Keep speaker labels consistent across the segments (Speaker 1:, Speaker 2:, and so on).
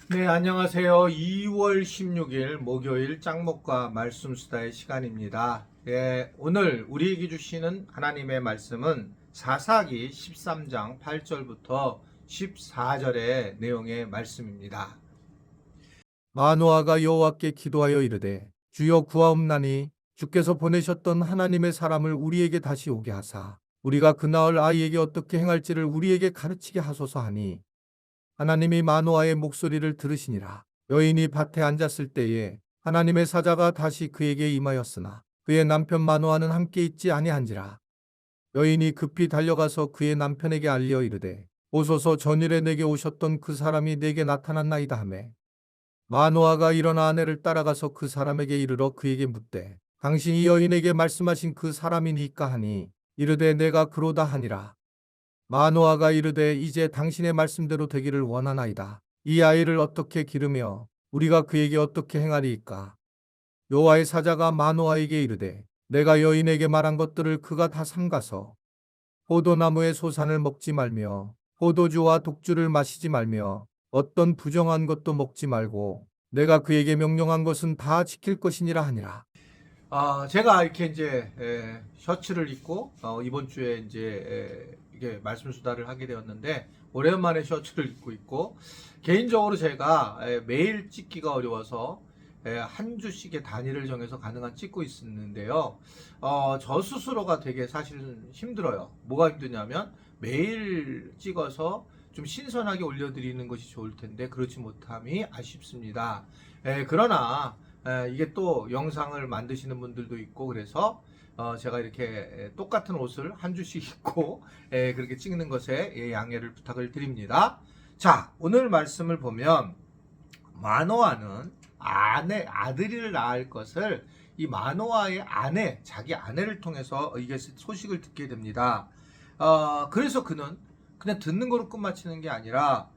Speaker 1: 네, 안녕하세요. 2월 16일 목요일 짱목과 말씀수다의 시간입니다. 예, 오늘 우리에게 주시는 하나님의 말씀은 사사기 13장 8절부터 14절의 내용의 말씀입니다.
Speaker 2: 마노아가 여호와께 기도하여 이르되 주여 구하옵나니 주께서 보내셨던 하나님의 사람을 우리에게 다시 오게 하사 우리가 그 나을 아이에게 어떻게 행할지를 우리에게 가르치게 하소서 하니 하나님이 마노아의 목소리를 들으시니라. 여인이 밭에 앉았을 때에 하나님의 사자가 다시 그에게 임하였으나 그의 남편 마노아는 함께 있지 아니한지라. 여인이 급히 달려가서 그의 남편에게 알려 이르되 오소서 전일에 내게 오셨던 그 사람이 내게 나타났나이다 하매 마노아가 일어나 아내를 따라가서 그 사람에게 이르러 그에게 묻되 당신이 여인에게 말씀하신 그 사람이니까 하니 이르되 내가 그로다 하니라. 마노아가 이르되 이제 당신의 말씀대로 되기를 원하나이다. 이 아이를 어떻게 기르며 우리가 그에게 어떻게 행하리이까. 여호와의 사자가 마노아에게 이르되 내가 여인에게 말한 것들을 그가 다 삼가서 포도나무의 소산을 먹지 말며 포도주와 독주를 마시지 말며 어떤 부정한 것도 먹지 말고 내가 그에게 명령한 것은 다 지킬 것이니라 하니라.
Speaker 1: 제가 이렇게 이제 셔츠를 입고 이번 주에 이제 이게 말씀 수다를 하게 되었는데 오랜만에 셔츠를 입고 있고 개인적으로 제가 매일 찍기가 어려워서 한 주씩의 단위를 정해서 가능한 찍고 있었는데요. 저 스스로가 되게 사실은 힘들어요. 뭐가 힘드냐면 매일 찍어서 좀 신선하게 올려드리는 것이 좋을 텐데 그렇지 못함이 아쉽습니다. 그러나 이게 또 영상을 만드시는 분들도 있고 그래서 제가 이렇게 똑같은 옷을 한 주씩 입고 그렇게 찍는 것에 양해를 부탁을 드립니다. 자, 오늘 말씀을 보면 마노아는 아들을 낳을 것을 이 마노아의 아내, 자기 아내를 통해서 이게 소식을 듣게 됩니다. 그래서 그는 그냥 듣는 거로 끝마치는 게 아니라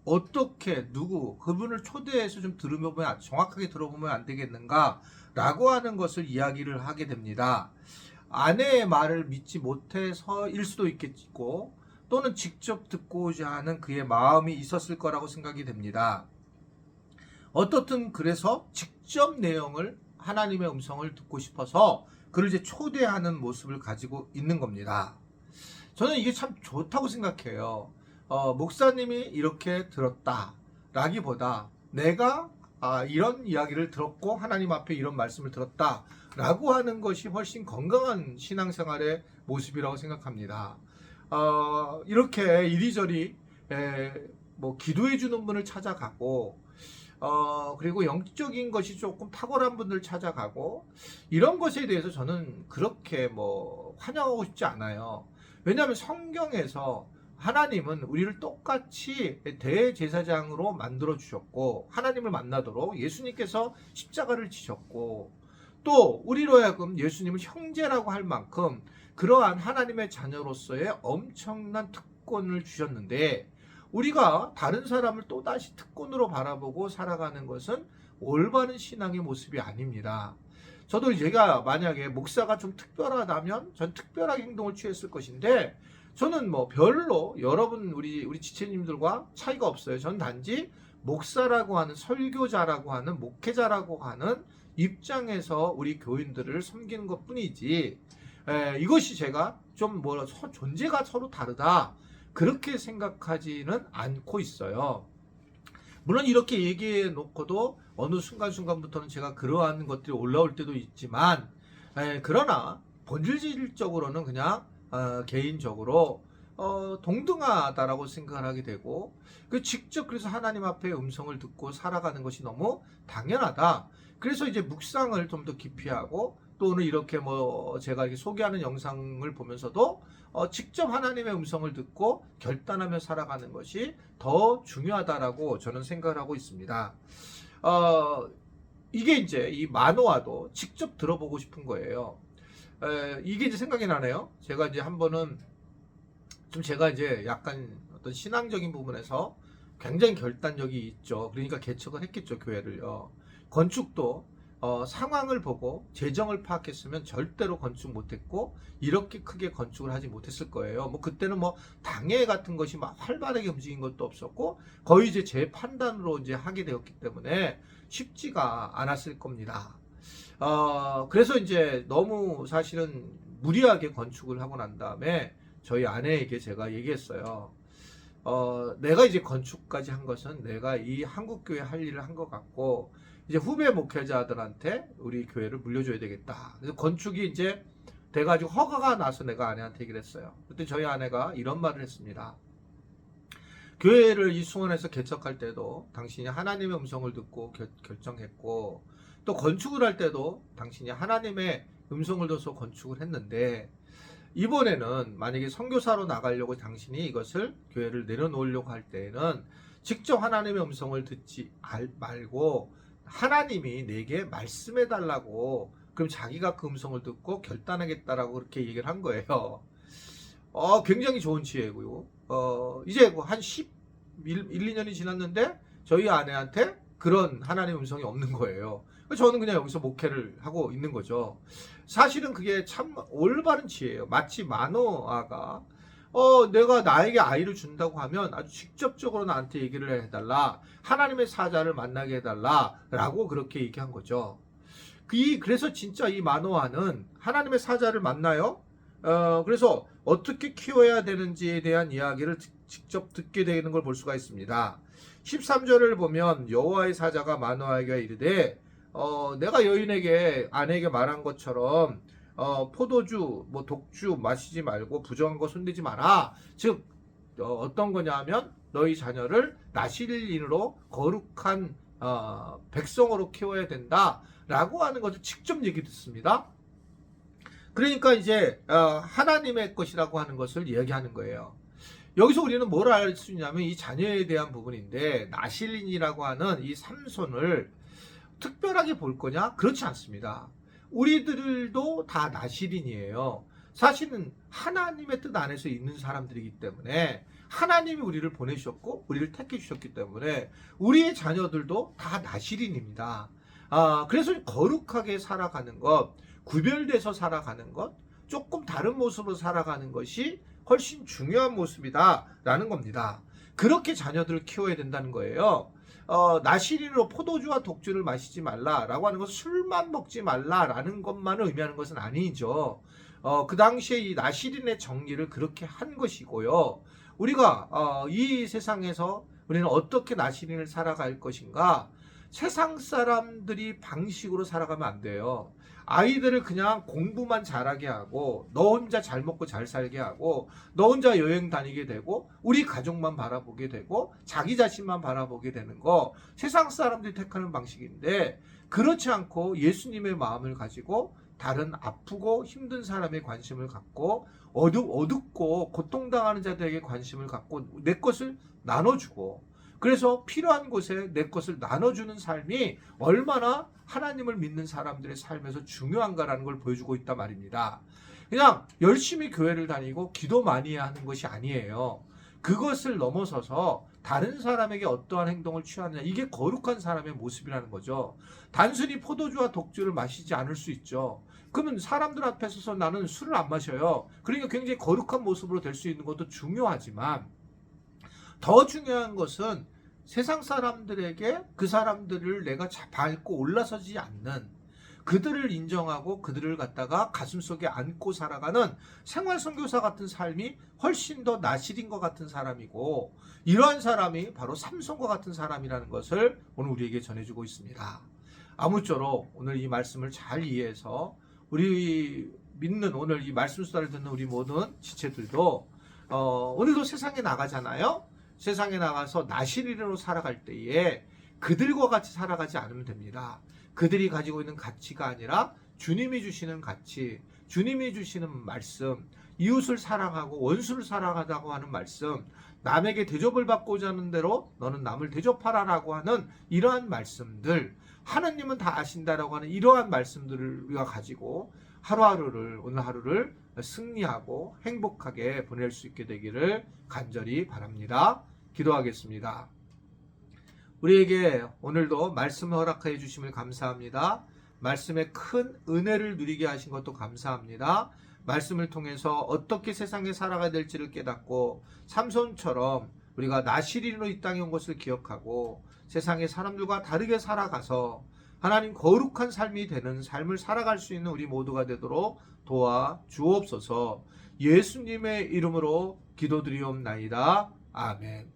Speaker 1: 어떻게 그분을 초대해서 좀 들으면 정확하게 들어보면 안 되겠는가라고 하는 것을 이야기를 하게 됩니다. 아내의 말을 믿지 못해서일 수도 있겠고 또는 직접 듣고자 하는 그의 마음이 있었을 거라고 생각이 됩니다. 어떻든 그래서 직접 내용을 하나님의 음성을 듣고 싶어서 그를 이제 초대하는 모습을 가지고 있는 겁니다. 저는 이게 참 좋다고 생각해요. 목사님이 이렇게 들었다라기보다 내가 이런 이야기를 들었고 하나님 앞에 이런 말씀을 들었다라고 하는 것이 훨씬 건강한 신앙생활의 모습이라고 생각합니다. 이렇게 이리저리 뭐 기도해 주는 분을 찾아가고 그리고 영적인 것이 조금 탁월한 분들 찾아가고 이런 것에 대해서 저는 그렇게 뭐 환영하고 싶지 않아요. 왜냐하면 성경에서 하나님은 우리를 똑같이 대제사장으로 만들어 주셨고 하나님을 만나도록 예수님께서 십자가를 지셨고 또 우리로 하여금 예수님을 형제라고 할 만큼 그러한 하나님의 자녀로서의 엄청난 특권을 주셨는데 우리가 다른 사람을 또다시 특권으로 바라보고 살아가는 것은 올바른 신앙의 모습이 아닙니다. 저도 제가 만약에 목사가 좀 특별하다면 전 특별하게 행동을 취했을 것인데 저는 뭐 별로 여러분 우리 지체님들과 차이가 없어요. 전 단지 목사라고 하는 설교자라고 하는 목회자라고 하는 입장에서 우리 교인들을 섬기는 것뿐이지 이것이 제가 좀 뭐 존재가 서로 다르다 그렇게 생각하지는 않고 있어요. 물론 이렇게 얘기해 놓고도 어느 순간순간부터는 제가 그러한 것들이 올라올 때도 있지만 그러나 본질적으로는 그냥 개인적으로 동등하다라고 생각을 하게 되고 직접 그래서 하나님 앞에 음성을 듣고 살아가는 것이 너무 당연하다. 그래서 이제 묵상을 좀 더 깊이 하고 또 오늘 이렇게 뭐 제가 이렇게 소개하는 영상을 보면서도 직접 하나님의 음성을 듣고 결단하며 살아가는 것이 더 중요하다라고 저는 생각을 하고 있습니다. 이게 이제 이 마노아도 직접 들어보고 싶은 거예요. 이게 이제 생각이 나네요. 제가 이제 한 번은 좀 제가 이제 약간 어떤 신앙적인 부분에서 굉장히 결단력이 있죠. 그러니까 개척을 했겠죠, 교회를요. 건축도 상황을 보고 재정을 파악했으면 절대로 건축 못했고 이렇게 크게 건축을 하지 못했을 거예요. 뭐 그때는 뭐 당해 같은 것이 막 활발하게 움직인 것도 없었고 거의 이제 제 판단으로 이제 하게 되었기 때문에 쉽지가 않았을 겁니다. 그래서 이제 너무 사실은 무리하게 건축을 하고 난 다음에 저희 아내에게 제가 얘기했어요. 내가 이제 건축까지 한 것은 내가 이 한국교회 할 일을 한 것 같고 이제 후배 목회자들한테 우리 교회를 물려줘야 되겠다. 그래서 건축이 이제 돼가지고 허가가 나서 내가 아내한테 얘기를 했어요. 그때 저희 아내가 이런 말을 했습니다. 교회를 이 수원에서 개척할 때도 당신이 하나님의 음성을 듣고 결정했고 또 건축을 할 때도 당신이 하나님의 음성을 들어서 건축을 했는데 이번에는 만약에 선교사로 나가려고 당신이 이것을 교회를 내려놓으려고 할 때에는 직접 하나님의 음성을 듣지 말고 하나님이 내게 말씀해 달라고 그럼 자기가 그 음성을 듣고 결단하겠다라고 그렇게 얘기를 한 거예요. 굉장히 좋은 지혜고요. 이제 한 2년이 지났는데 저희 아내한테 그런 하나님의 음성이 없는 거예요. 저는 그냥 여기서 목회를 하고 있는 거죠. 사실은 그게 참 올바른 지혜예요. 마치 마노아가 내가 나에게 아이를 준다고 하면 아주 직접적으로 나한테 얘기를 해달라. 하나님의 사자를 만나게 해달라. 라고 그렇게 얘기한 거죠. 그래서 진짜 이 마노아는 하나님의 사자를 만나요. 그래서 어떻게 키워야 되는지에 대한 이야기를 직접 듣게 되는 걸 볼 수가 있습니다. 13절을 보면 여호와의 사자가 마노아에게 이르되 내가 여인에게 아내에게 말한 것처럼 포도주 뭐 독주 마시지 말고 부정한 거 손대지 마라. 즉 어떤 거냐면 너희 자녀를 나실인으로 거룩한 백성으로 키워야 된다라고 하는 것을 직접 얘기 듣습니다. 그러니까 이제 하나님의 것이라고 하는 것을 이야기하는 거예요. 여기서 우리는 뭘 알 수 있냐면 이 자녀에 대한 부분인데 나실인이라고 하는 이 삼손을 특별하게 볼 거냐? 그렇지 않습니다. 우리들도 다 나실인이에요. 사실은 하나님의 뜻 안에서 있는 사람들이기 때문에 하나님이 우리를 보내주셨고 우리를 택해 주셨기 때문에 우리의 자녀들도 다 나실인입니다. 그래서 거룩하게 살아가는 것, 구별돼서 살아가는 것, 조금 다른 모습으로 살아가는 것이 훨씬 중요한 모습이다라는 겁니다. 그렇게 자녀들을 키워야 된다는 거예요. 나실인으로 포도주와 독주를 마시지 말라라고 하는 것은 술만 먹지 말라라는 것만을 의미하는 것은 아니죠. 그 당시에 이 나실인의 정리를 그렇게 한 것이고요. 우리가 이 세상에서 우리는 어떻게 나실인을 살아갈 것인가? 세상 사람들이 방식으로 살아가면 안 돼요. 아이들을 그냥 공부만 잘하게 하고 너 혼자 잘 먹고 잘 살게 하고 너 혼자 여행 다니게 되고 우리 가족만 바라보게 되고 자기 자신만 바라보게 되는 거 세상 사람들이 택하는 방식인데 그렇지 않고 예수님의 마음을 가지고 다른 아프고 힘든 사람에 관심을 갖고 어둡고 고통당하는 자들에게 관심을 갖고 내 것을 나눠주고 그래서 필요한 곳에 내 것을 나눠주는 삶이 얼마나 하나님을 믿는 사람들의 삶에서 중요한가라는 걸 보여주고 있단 말입니다. 그냥 열심히 교회를 다니고 기도 많이 해야 하는 것이 아니에요. 그것을 넘어서서 다른 사람에게 어떠한 행동을 취하느냐 이게 거룩한 사람의 모습이라는 거죠. 단순히 포도주와 독주를 마시지 않을 수 있죠. 그러면 사람들 앞에 서서 나는 술을 안 마셔요. 그러니까 굉장히 거룩한 모습으로 될 수 있는 것도 중요하지만 더 중요한 것은 세상 사람들에게 그 사람들을 내가 밟고 올라서지 않는 그들을 인정하고 그들을 갖다가 가슴속에 안고 살아가는 생활선교사 같은 삶이 훨씬 더 나실인 것 같은 사람이고 이러한 사람이 바로 삼손과 같은 사람이라는 것을 오늘 우리에게 전해주고 있습니다. 아무쪼록 오늘 이 말씀을 잘 이해해서 우리 믿는 오늘 이 말씀 수다를 듣는 우리 모든 지체들도 오늘도 세상에 나가잖아요. 세상에 나가서 나실인으로 살아갈 때에 그들과 같이 살아가지 않으면 됩니다. 그들이 가지고 있는 가치가 아니라 주님이 주시는 가치, 주님이 주시는 말씀, 이웃을 사랑하고 원수를 사랑하자고 하는 말씀, 남에게 대접을 받고자 하는 대로 너는 남을 대접하라라고 하는 이러한 말씀들, 하느님은 다 아신다라고 하는 이러한 말씀들을 우리가 가지고 오늘 하루를 승리하고 행복하게 보낼 수 있게 되기를 간절히 바랍니다. 기도하겠습니다. 우리에게 오늘도 말씀을 허락해 주심을 감사합니다. 말씀의 큰 은혜를 누리게 하신 것도 감사합니다. 말씀을 통해서 어떻게 세상에 살아가야 될지를 깨닫고 삼손처럼 우리가 나시린으로 이 땅에 온 것을 기억하고 세상의 사람들과 다르게 살아가서 하나님 거룩한 삶이 되는 삶을 살아갈 수 있는 우리 모두가 되도록 도와 주옵소서. 예수님의 이름으로 기도드리옵나이다. 아멘.